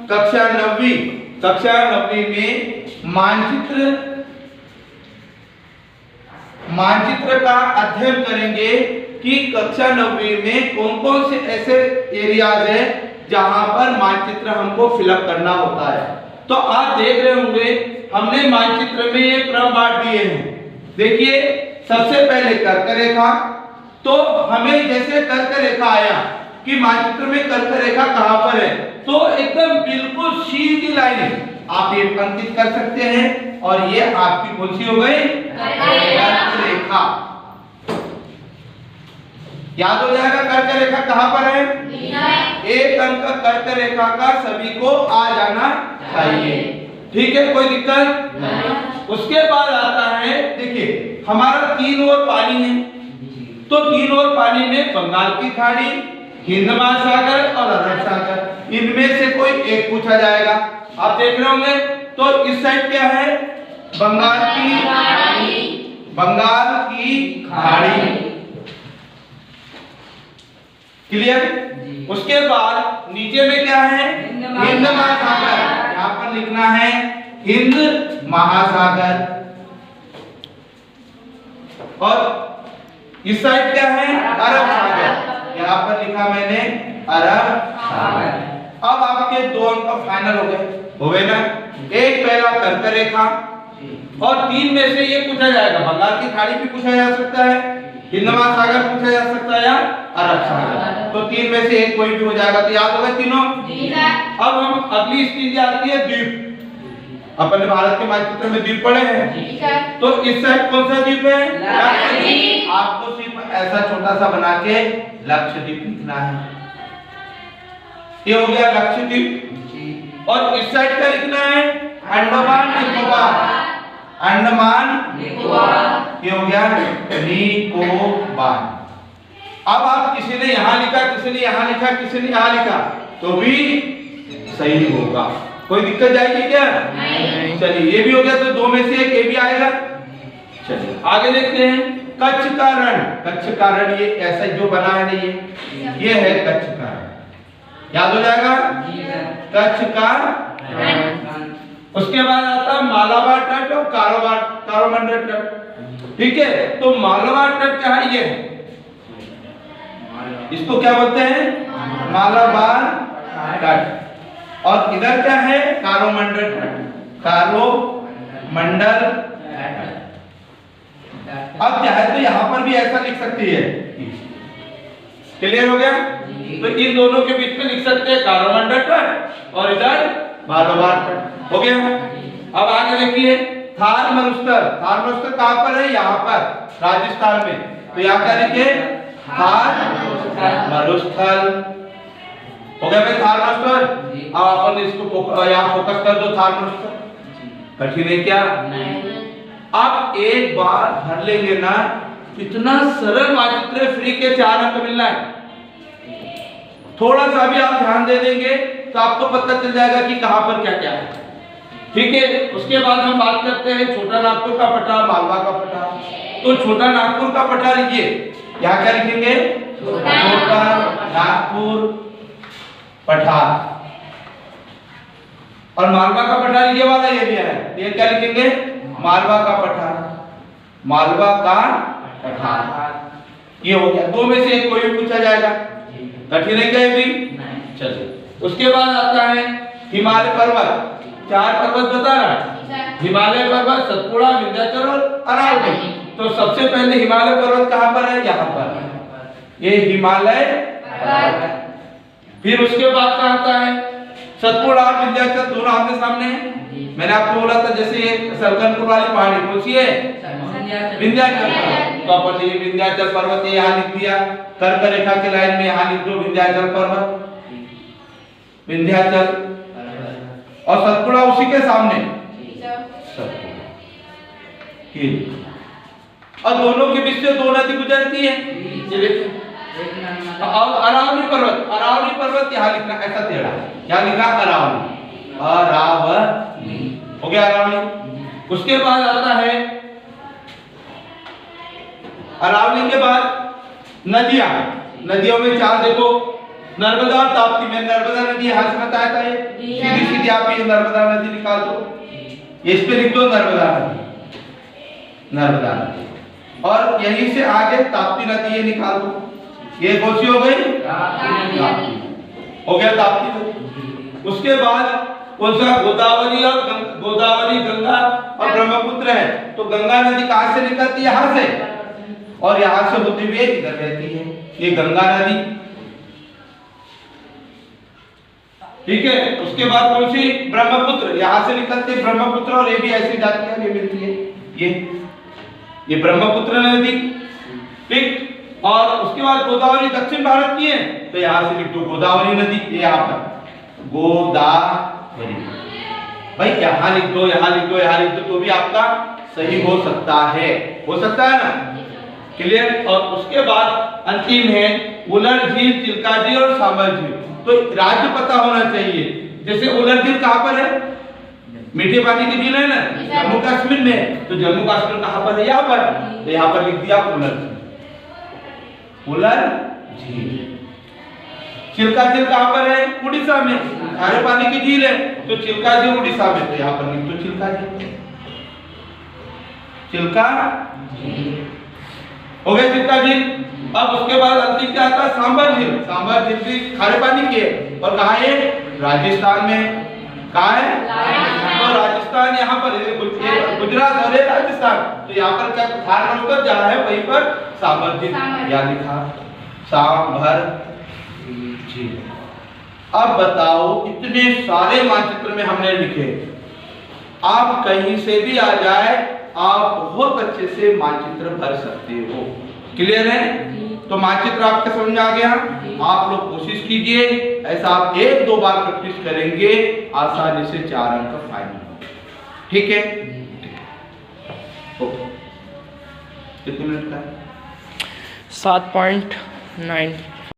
कक्षा 9वीं में मानचित्र का अध्ययन करेंगे कि कक्षा 9वीं में कौन कौन से ऐसे एरियाज है जहां पर मानचित्र हमको फिलअप करना होता है। तो आप देख रहे होंगे हमने मानचित्र में ये क्रम बांट दिए हैं। देखिए सबसे पहले कर्क रेखा, तो हमें जैसे कर्क रेखा आया कि मानचित्र में कर्क रेखा कहां पर है, तो एकदम बिल्कुल सीधी लाइन आप ये अंकित कर सकते हैं और ये आपकी कौन सी हो गई, कर्क रेखा। याद हो जाएगा कर्क रेखा कहां पर है, एक अंक कर्क रेखा का सभी को आ जाना चाहिए। ठीक है, कोई दिक्कत नहीं। उसके बाद आता है, देखिए हमारा 3 ओर पानी है, तो 3 ओर पानी में बंगाल की खाड़ी, हिंद महासागर और अरब सागर, इनमें से कोई एक पूछा जाएगा। आप देख रहे होंगे, तो इस साइड क्या है, बंगाल की खाड़ी। क्लियर। उसके बाद नीचे में क्या है, हिंद महासागर, यहाँ पर लिखना है हिंद महासागर। और इस साइड क्या है, अरब सागर, यहाँ पर लिखा मैंने अरब सागर। अब आपके 2 अंक फाइनल हो गए ना। एक पहला कर्क रेखा और 3 में से ये पूछा जाएगा, बंगाल की खाड़ी भी पूछा जा सकता है, हिंद महासागर पूछा जा सकता है या अरब सागर, तो 3 में से एक कोई भी हो जाएगा। तो याद होगा तीनों। अब हम अगली स्थिति आती है द्वीप। अपन भारत के मानचित्र में द्वीप पढ़े हैं, तो इस साइड कौन सा द्वीप है, लक्षद्वीप। आपको सिर्फ ऐसा छोटा सा बना के लक्षद्वीप लिखना है। ये हो गया लक्षद्वीप। और इस साइड का लिखना है अंडमान निकोबार, ये हो गया निकोबार। अब आप किसी ने यहां लिखा, किसी ने यहां लिखा, किसी ने यहां लिखा, तो भी सही होगा। कोई दिक्कत जाएगी क्या, नहीं। चलिए ये भी हो गया, तो 2 में से एक ये भी आएगा। चलिए आगे देखते हैं। कच्छ का रण, ये ऐसा जो बना है ना, ये है कच्छ का रण। याद हो जाएगा, कच्छ का रण। उसके बाद आता मालाबार तट और कारोमंडल तट। ठीक है, तो मालाबार तट क्या है, ये इसको क्या बोलते हैं, मालाबार तट। और इधर क्या है, कारोमंडल तट, कारोमंडल तट। अब चाहे तो यहाँ पर भी ऐसा लिख सकती है। क्लियर हो गया। तो इन दोनों के बीच में लिख सकते हैं कारोमंडल तट और इधर मालाबार तट। हो गया। अब आगे देखिए, थार मरुस्थल कहां पर है, यहाँ पर राजस्थान में। तो यहाँ क्या लिखे, थार मरुस्थल। हो गया भाई थार मरुस्थल। अब अपन इसको यहाँ फोकस कर दो, थार मरुस्थल। कठिन है क्या, आप एक बार भर लेंगे ना, इतना सरल मानचित्र, फ्री के 4 अंक मिलना है। थोड़ा सा भी आप ध्यान दे देंगे तो आपको पता चल जाएगा कि कहां पर क्या क्या है। ठीक है। उसके बाद हम बात करते हैं छोटा नागपुर का पठार, मालवा का पठार। तो छोटा नागपुर का पठार लिखिए, यहाँ क्या लिखेंगे, छोटा नागपुर पठार। और मालवा का पठार ये वाला एरिया है, ये क्या लिखेंगे, मालवा का पठार, मालवा का पठार। ये हो गया। 2 में से एक कोई भी पूछा जाएगा। कठिन है क्या ये भी, चलिए। उसके बाद आता है हिमालय पर्वत। 4 पर्वत बता रहा, हिमालय पर्वत, सतपुड़ा, विंध्याचल और अरावली। तो सबसे पहले हिमालय पर्वत कहां पर है, यहाँ पर, ये हिमालय पर्वत। फिर उसके बाद क्या आता है, सतपुड़ा और विंध्याचल दोनों आमने सामने हैं। मैंने आपको बोला था जैसे ये सरकनपुर वाली पहाड़ी कौन सी है, विंध्याचल पर्वत। तो अपन ये विंध्याचल पर्वत यहाँ लिख दिया, कर्क रेखा के लाइन में यहाँ लिख दो विंध्याचल पर्वत, विंध्याचल। और सतपुड़ा उसी के सामने, और दोनों के बीच से 2 नदी गुजरती है। अरावली पर्वत यहाँ लिखना, ऐसा टेढ़ा, यहाँ लिखा अरावली, हो गया अरावली। उसके बाद आता है, अरावली के बाद नदियां, नदियों में 4 देखो, नर्मदा और ताप्ती में नर्मदा नदी यहाँ से बताया था, ये सीधी सीधी आप ये नर्मदा नदी निकाल दो, इस पे लिख दो नर्मदा नदी, नर्मदा नदी, और यहीं से आगे ताप्ती नदी ये निकाल दो, ये कौन सी हो गई? हो गया ताप्ती नदी। उसके बाद कौन सा? गोदावरी और गोदावरी गंगा और ब्रह्मपुत्र है, तो गंगा नदी कहाँ से निकलती है? यहाँ से, और यहाँ से होते हुए इधर बहती है, ये गंगा नदी, ठीक है। उसके बाद कौन सी? ब्रह्मपुत्र, यहाँ से निकलते ब्रह्मपुत्र, और ये भी ऐसी जाती है, ये मिलती है, ये ब्रह्मपुत्र नदी, ठीक। और उसके बाद गोदावरी दक्षिण भारत की है, तो यहाँ से लिख दो गोदावरी नदी, ये यहाँ पर गोदावरी, भाई यहाँ लिख दो, यहाँ लिख दो, यहाँ लिख दो, तो भी आपका सही हो सकता है, हो सकता है ना, क्लियर। और उसके बाद अंतिम है उलर झील, चिल्का झील और सांबर झील। तो राज्य पता होना चाहिए, जैसे उलर झील कहाँ पर है? मीठे पानी की झील है ना, जम्मू कश्मीर में, तो जम्मू कश्मीर कहाँ पर है? यहाँ पर, तो यहाँ पर लिख दिया उलर झील, उलर झील। चिल्का झील कहाँ पर है? उड़ीसा में, खारे पानी की झील है, तो चिल्का झील उड़ीसा में, तो यहाँ पर लिख दो चिल्का झील, चिल्का हो गया चिल्का झील। अब उसके बाद अंतिम क्या आता है? सांबर झील। सांबर झील भी खारे पानी की है, और कहाँ है? राजस्थान में। कहाँ है? तो राजस्थान यहाँ पर है, गुजरात और राजस्थान, तो यहाँ पर क्या थार नौकर जहाँ है वहीं पर सांबर झील या लिखा, सांबर झील। अब बताओ, इतने सारे मानचित्र में हमने लिखे, आप कहीं से भी आ जाए, आप बहुत अच्छे से मानचित्र भर सकते हो, क्लियर है? तो मानचित्र आपके समझ में आ गया। आप लोग कोशिश कीजिए, ऐसा आप 1-2 बार प्रैक्टिस करेंगे, आसानी से 4 अंक का फाइनल, ठीक है? कितने मिनट का है? 7.9